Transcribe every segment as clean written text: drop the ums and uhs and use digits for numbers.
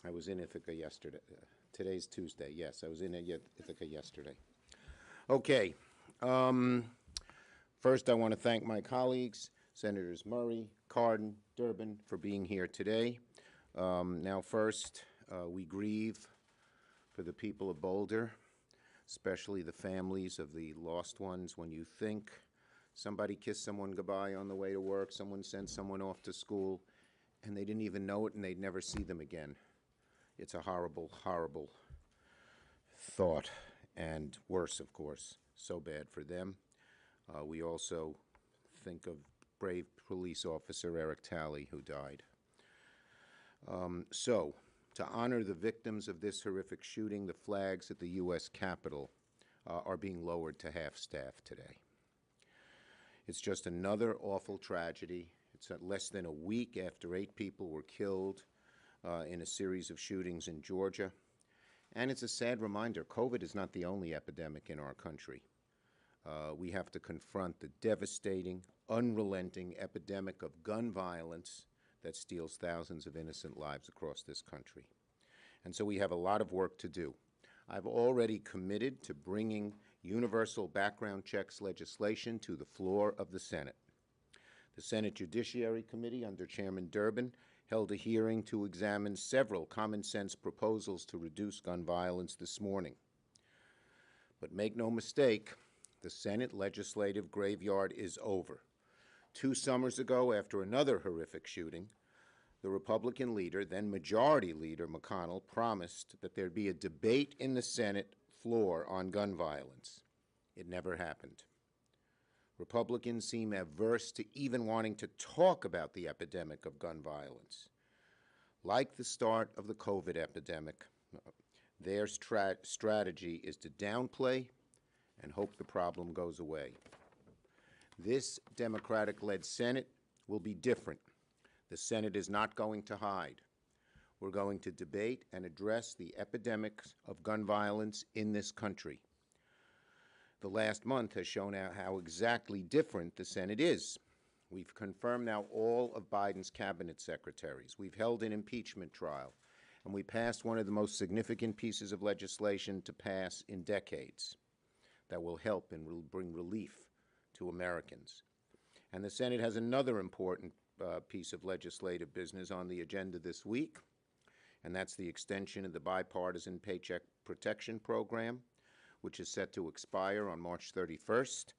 I was in Ithaca yesterday. Today's Tuesday. Yes, I was in Ithaca yesterday. Okay. First, I want to thank my colleagues, Senators Murray, Cardin, Durbin, for being here today. Now, first, we grieve for the people of Boulder, especially the families of the lost ones. When you think somebody kissed someone goodbye on the way to work, someone sent someone off to school, and they didn't even know it, and they'd never see them again. It's a horrible, horrible thought, and worse, of course, so bad for them. We also think of brave police officer Eric Talley, who died. So, to honor the victims of this horrific shooting, the flags at the U.S. Capitol are being lowered to half-staff today. It's just another awful tragedy. It's less than a week after 8 people were killed in a series of shootings in Georgia. And it's a sad reminder, COVID is not the only epidemic in our country. We have to confront the devastating, unrelenting epidemic of gun violence that steals thousands of innocent lives across this country. And so we have a lot of work to do. I've already committed to bringing universal background checks legislation to the floor of the Senate. The Senate Judiciary Committee, under Chairman Durbin, held a hearing to examine several common-sense proposals to reduce gun violence this morning. But make no mistake, the Senate legislative graveyard is over. 2 summers ago, after another horrific shooting, the Republican leader, then Majority Leader McConnell, promised that there'd be a debate in the Senate floor on gun violence. It never happened. Republicans seem averse to even wanting to talk about the epidemic of gun violence. Like the start of the COVID epidemic, their strategy is to downplay and hope the problem goes away. This Democratic-led Senate will be different. The Senate is not going to hide. We're going to debate and address the epidemics of gun violence in this country. The last month has shown how exactly different the Senate is. We've confirmed now all of Biden's cabinet secretaries. We've held an impeachment trial, and we passed one of the most significant pieces of legislation to pass in decades that will help and will bring relief to Americans. And the Senate has another important piece of legislative business on the agenda this week, and that's the extension of the bipartisan Paycheck Protection Program, which is set to expire on March 31st.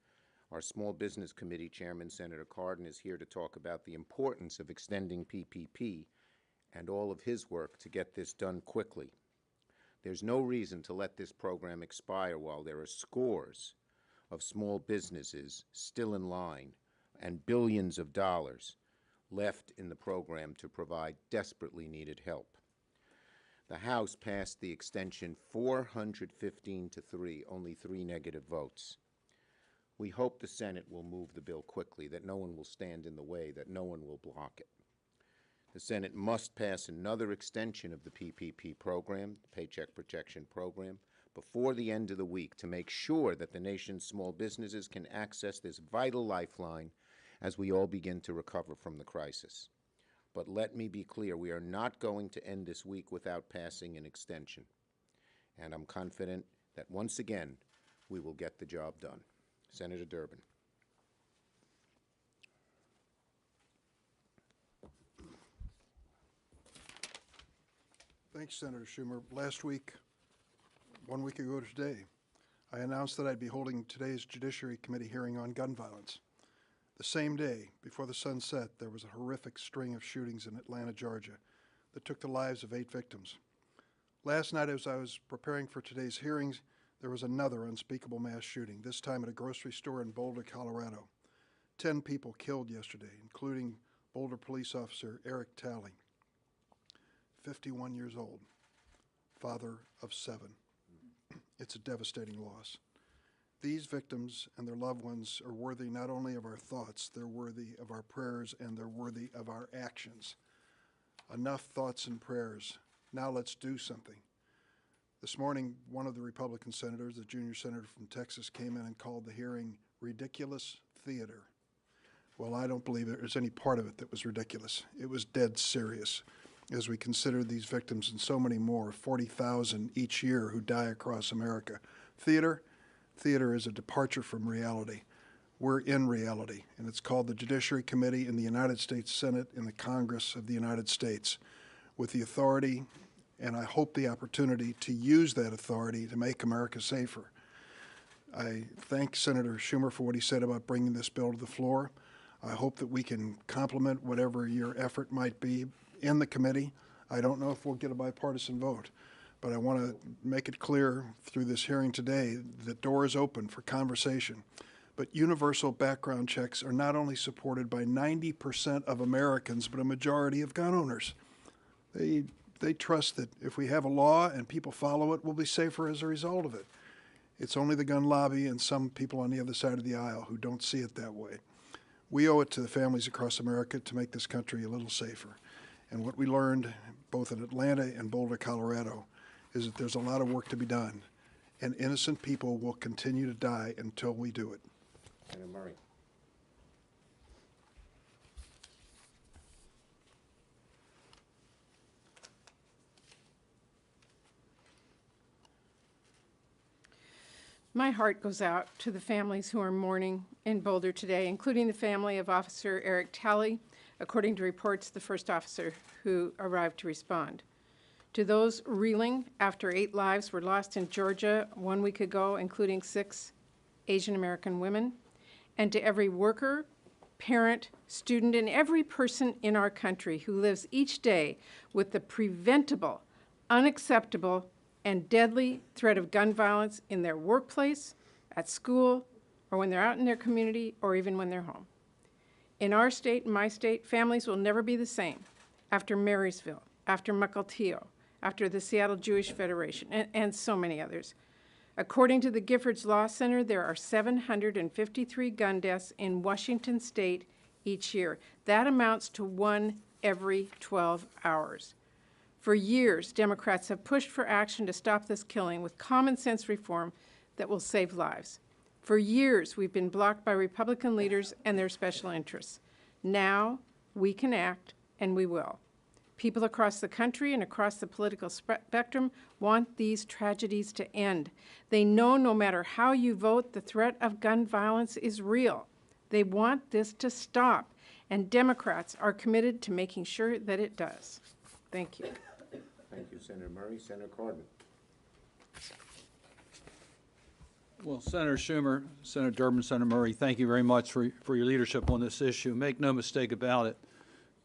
Our Small Business Committee Chairman, Senator Cardin, is here to talk about the importance of extending PPP and all of his work to get this done quickly. There's no reason to let this program expire while there are scores of small businesses still in line and billions of dollars left in the program to provide desperately needed help. The House passed the extension 415 to 3, only 3 negative votes. We hope the Senate will move the bill quickly, that no one will stand in the way, that no one will block it. The Senate must pass another extension of the PPP program, the Paycheck Protection Program, before the end of the week to make sure that the nation's small businesses can access this vital lifeline as we all begin to recover from the crisis. But let me be clear, we are not going to end this week without passing an extension. And I'm confident that once again, we will get the job done. Senator Durbin. Thanks, Senator Schumer. Last week, 1 week ago today, I announced that I'd be holding today's Judiciary Committee hearing on gun violence. The same day, before the sun set, there was a horrific string of shootings in Atlanta, Georgia, that took the lives of 8 victims. Last night, as I was preparing for today's hearings, there was another unspeakable mass shooting, this time at a grocery store in Boulder, Colorado. 10 people killed yesterday, including Boulder police officer Eric Talley, 51 years old, father of 7. It's a devastating loss. These victims and their loved ones are worthy not only of our thoughts, they're worthy of our prayers, and they're worthy of our actions. Enough thoughts and prayers. Now let's do something. This morning, one of the Republican senators, the junior senator from Texas, came in and called the hearing ridiculous theater. Well, I don't believe there's any part of it that was ridiculous. It was dead serious. as we consider these victims and so many more, 40,000 each year who die across America. Theater is a departure from reality. We're in reality, and it's called the Judiciary Committee in the United States Senate in the Congress of the United States, with the authority, and I hope the opportunity, to use that authority to make America safer. I thank Senator Schumer for what he said about bringing this bill to the floor. I hope that we can complement whatever your effort might be in the committee. I don't know if we'll get a bipartisan vote, but I want to make it clear through this hearing today that the door is open for conversation. But universal background checks are not only supported by 90% of Americans, but a majority of gun owners. They trust that if we have a law and people follow it, we'll be safer as a result of it. It's only the gun lobby and some people on the other side of the aisle who don't see it that way. We owe it to the families across America to make this country a little safer. And what we learned, both in Atlanta and Boulder, Colorado, is that there's a lot of work to be done. And innocent people will continue to die until we do it. Senator Murray. My heart goes out to the families who are mourning in Boulder today, including the family of Officer Eric Talley, according to reports, the first officer who arrived to respond. To those reeling after 8 lives were lost in Georgia 1 week ago, including 6 Asian American women, and to every worker, parent, student, and every person in our country who lives each day with the preventable, unacceptable, and deadly threat of gun violence in their workplace, at school, or when they're out in their community, or even when they're home. In our state, in my state, families will never be the same after Marysville, after Mukilteo, after the Seattle Jewish Federation, and so many others. According to the Giffords Law Center, there are 753 gun deaths in Washington state each year. That amounts to 1 every 12 hours. For years, Democrats have pushed for action to stop this killing with common sense reform that will save lives. For years, we've been blocked by Republican leaders and their special interests. Now, we can act, and we will. People across the country and across the political spectrum want these tragedies to end. They know no matter how you vote, the threat of gun violence is real. They want this to stop, and Democrats are committed to making sure that it does. Thank you. Thank you, Senator Murray. Senator Cardin. Well, Senator Schumer, Senator Durbin, Senator Murray, thank you very much for your leadership on this issue. Make no mistake about it,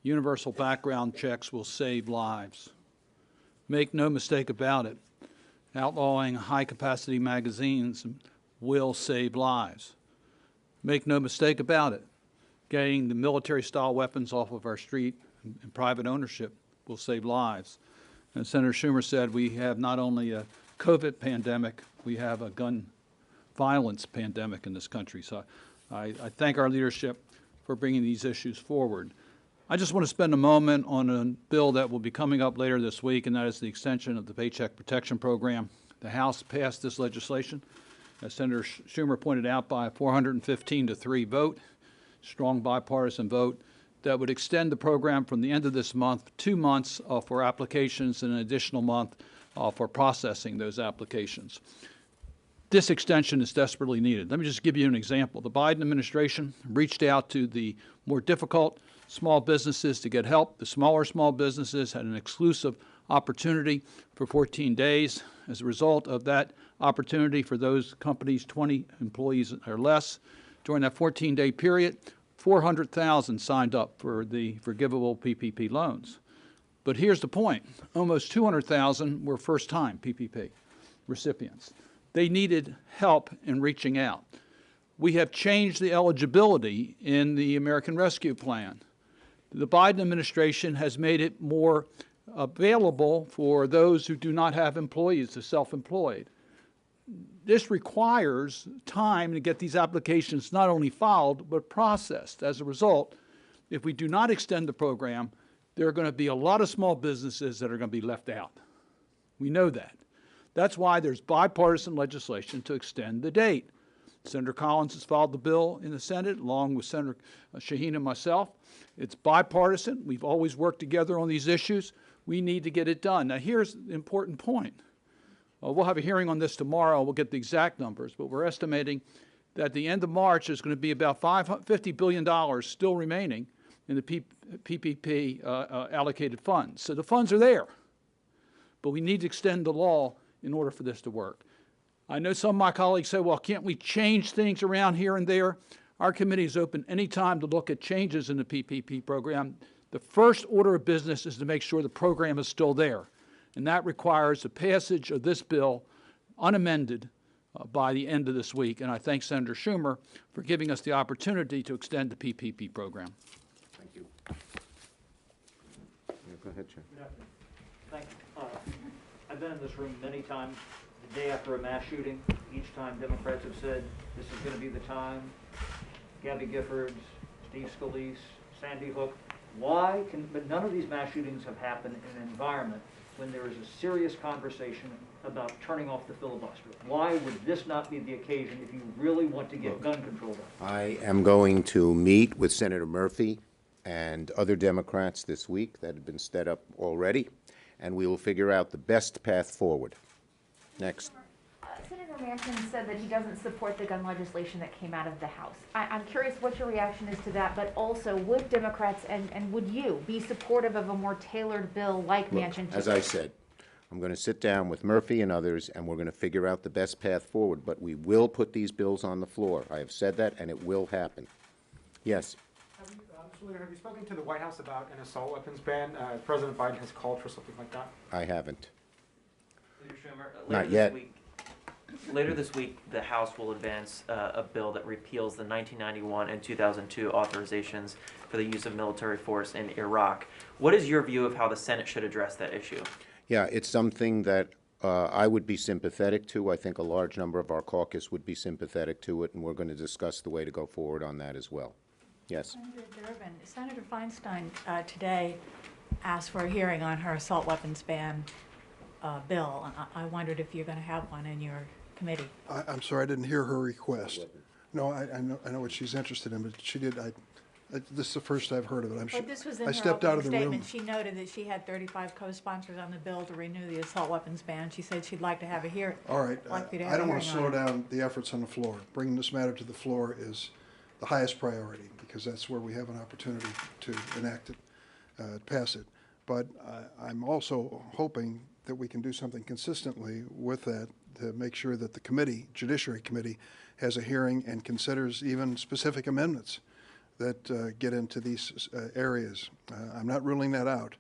universal background checks will save lives. Make no mistake about it, outlawing high-capacity magazines will save lives. Make no mistake about it, getting the military-style weapons off of our street and private ownership will save lives. And Senator Schumer said we have not only a COVID pandemic, we have a gun violence pandemic in this country. So I thank our leadership for bringing these issues forward. I just want to spend a moment on a bill that will be coming up later this week, and that is the extension of the Paycheck Protection Program. The House passed this legislation, as Senator Schumer pointed out, by a 415-3 vote, strong bipartisan vote, that would extend the program from the end of this month, 2 months for applications and an additional month for processing those applications. This extension is desperately needed. Let me just give you an example. The Biden administration reached out to the more difficult small businesses to get help. The smaller small businesses had an exclusive opportunity for 14 days. As a result of that opportunity for those companies, 20 employees or less, during that 14-day period, 400,000 signed up for the forgivable PPP loans. But here's the point. Almost 200,000 were first-time PPP recipients. They needed help in reaching out. We have changed the eligibility in the American Rescue Plan. The Biden administration has made it more available for those who do not have employees, the self-employed. This requires time to get these applications not only filed, but processed. As a result, if we do not extend the program, there are going to be a lot of small businesses that are going to be left out. We know that. That's why there's bipartisan legislation to extend the date. Senator Collins has filed the bill in the Senate, along with Senator Shaheen and myself. It's bipartisan. We've always worked together on these issues. We need to get it done. Now, here's the important point. We'll have a hearing on this tomorrow. We'll get the exact numbers, but we're estimating that at the end of March, there's going to be about $50 billion still remaining in the PPP allocated funds. So the funds are there, but we need to extend the law in order for this to work. I know some of my colleagues say, well, can't we change things around here and there? Our committee is open any time to look at changes in the PPP program. The first order of business is to make sure the program is still there, and that requires the passage of this bill unamended by the end of this week. And I thank Senator Schumer for giving us the opportunity to extend the PPP program. Thank you. Yeah, go ahead, Chuck. Good afternoon. Thank you. I've been in this room many times. The day after a mass shooting, each time Democrats have said, this is going to be the time. Gabby Giffords, Steve Scalise, Sandy Hook. But none of these mass shootings have happened in an environment when there is a serious conversation about turning off the filibuster. Why would this not be the occasion if you really want to get gun control done? I am going to meet with Senator Murphy and other Democrats this week that have been set up already, and we will figure out the best path forward. Next. Senator Manchin said that he doesn't support the gun legislation that came out of the House. I'm curious what your reaction is to that, but also would Democrats and would you be supportive of a more tailored bill like Manchin? As I said, I'm going to sit down with Murphy and others, and we're going to figure out the best path forward, but we will put these bills on the floor. I have said that, and it will happen. Yes. Mr. Leader, have you spoken to the White House about an assault weapons ban? President Biden has called for something like that. I haven't. Leader Schumer, Not yet. Later this week, the House will advance a bill that repeals the 1991 and 2002 authorizations for the use of military force in Iraq. What is your view of how the Senate should address that issue? Yeah, it's something that I would be sympathetic to. I think a large number of our caucus would be sympathetic to it, and we're going to discuss the way to go forward on that as well. Yes. Senator Durbin, Senator Feinstein today asked for a hearing on her assault weapons ban bill. I wondered if you're going to have one in your committee. I'm sorry, I didn't hear her request. No, I know what she's interested in, but she did, this is the first I've heard of it. But this was in I her stepped out of opening the room. statement. She noted that she had 35 co-sponsors on the bill to renew the assault weapons ban. She said she'd like to have a hearing. All right, I don't want to slow on it. down the efforts on the floor. Bringing this matter to the floor is the highest priority, because that's where we have an opportunity to enact it, pass it. But I'm also hoping that we can do something consistently with that to make sure that the committee, Judiciary Committee, has a hearing and considers even specific amendments that get into these areas. I'm not ruling that out,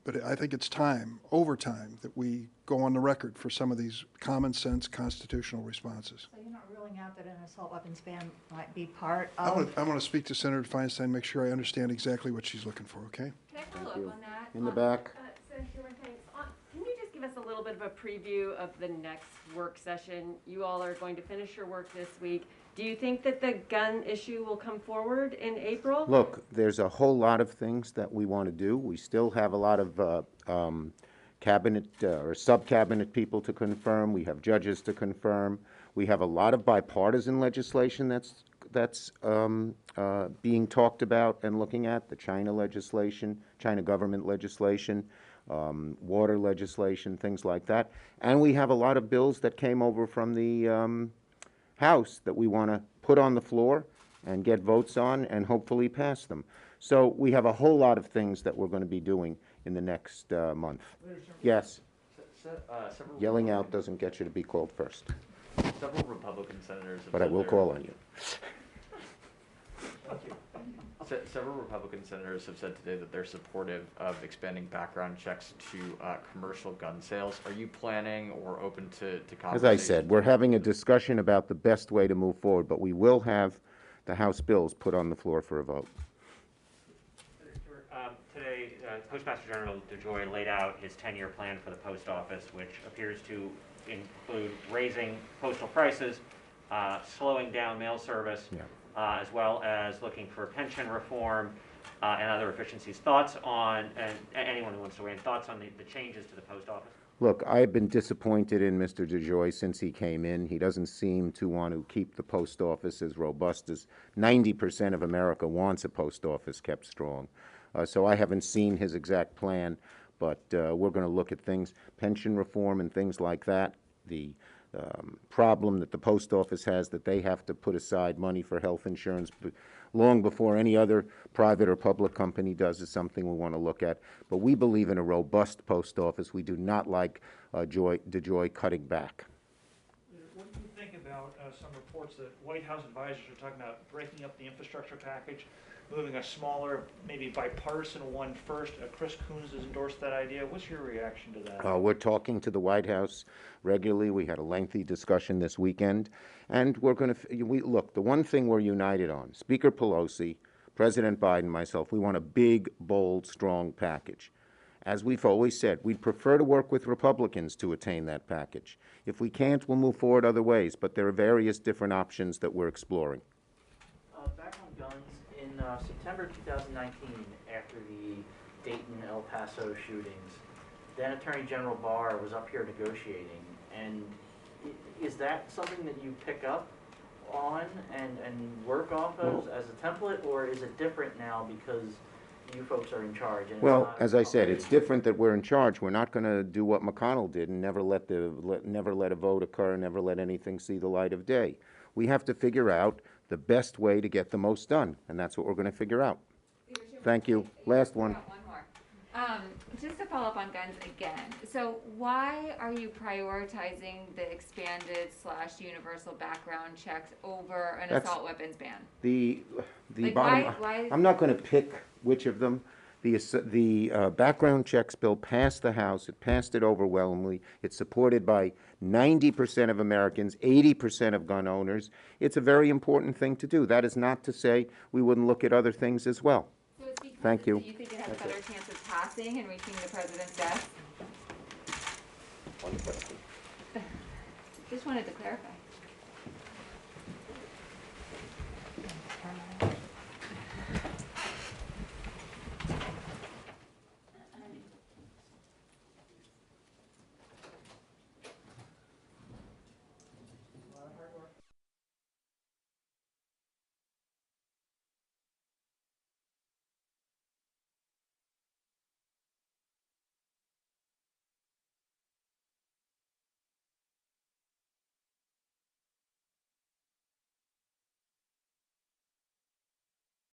but I think it's time, over time, that we go on the record for some of these common sense constitutional responses. So you're not ruling out that an assault weapons ban might be part I of... want to speak to Senator Feinstein, make sure I understand exactly what she's looking for, okay? Can I follow up on that? In the back. Senator Schumer, thanks. Can you just give us a little bit of a preview of the next work session? You all are going to finish your work this week. Do you think that the gun issue will come forward in April? Look, there's a whole lot of things that we want to do. We still have a lot of cabinet or sub-cabinet people to confirm. We have judges to confirm. We have a lot of bipartisan legislation that's being talked about and looking at, the China legislation, China government legislation, water legislation, things like that. And we have a lot of bills that came over from the House that we want to put on the floor and get votes on and hopefully pass them. So we have a whole lot of things that we're going to be doing in the next month. Yes. Yelling out doesn't get you to be called first. Several Republican senators have But I said will they're- call on you. Several Republican senators have said today that they're supportive of expanding background checks to commercial gun sales. Are you planning or open to conversation? As I said, we're having a discussion about the best way to move forward, but we will have the House bills put on the floor for a vote. Today, Postmaster General DeJoy laid out his 10-year plan for the post office, which appears to include raising postal prices, slowing down mail service, as well as looking for pension reform, and other efficiencies. Thoughts on, and anyone who wants to weigh in, thoughts on the changes to the post office? Look, I've been disappointed in Mr. DeJoy since he came in. He doesn't seem to want to keep the post office as robust as 90% of America wants a post office kept strong. So I haven't seen his exact plan, but we're going to look at things, pension reform and things like that. The problem that the post office has, that they have to put aside money for health insurance long before any other private or public company does, is something we want to look at. But we believe in a robust post office. We do not like DeJoy cutting back. What do you think about some reports that White House advisors are talking about breaking up the infrastructure package, moving a smaller, maybe bipartisan one first? Chris Coons has endorsed that idea. What's your reaction to that? We're talking to the White House regularly. We had a lengthy discussion this weekend, and we're going to look. The one thing we're united on: Speaker Pelosi, President Biden, myself. We want a big, bold, strong package. As we've always said, we'd prefer to work with Republicans to attain that package. If we can't, we'll move forward other ways. But there are various different options that we're exploring. Back on guns, in September 2019, after the Dayton, El Paso shootings, then Attorney General Barr was up here negotiating. And is that something that you pick up on and work off of as a template, or is it different now because you folks are in charge? And Well, as I said, it's different that we're in charge. We're not going to do what McConnell did and never let a vote occur, never let anything see the light of day. We have to figure out the best way to get the most done, and that's what we're going to figure out. Thank you. Last one. One more. Just to follow up on guns again. So why are you prioritizing the expanded / universal background checks over an assault weapons ban? The Like, bottom. why I'm not going to pick which of them. The background checks bill passed the House. It passed it overwhelmingly. It's supported by 90% of Americans, 80% of gun owners. It's a very important thing to do. That is not to say we wouldn't look at other things as well. So it's because Thank you. You think it has a better chance of passing and reaching the president's desk? One question. Just wanted to clarify.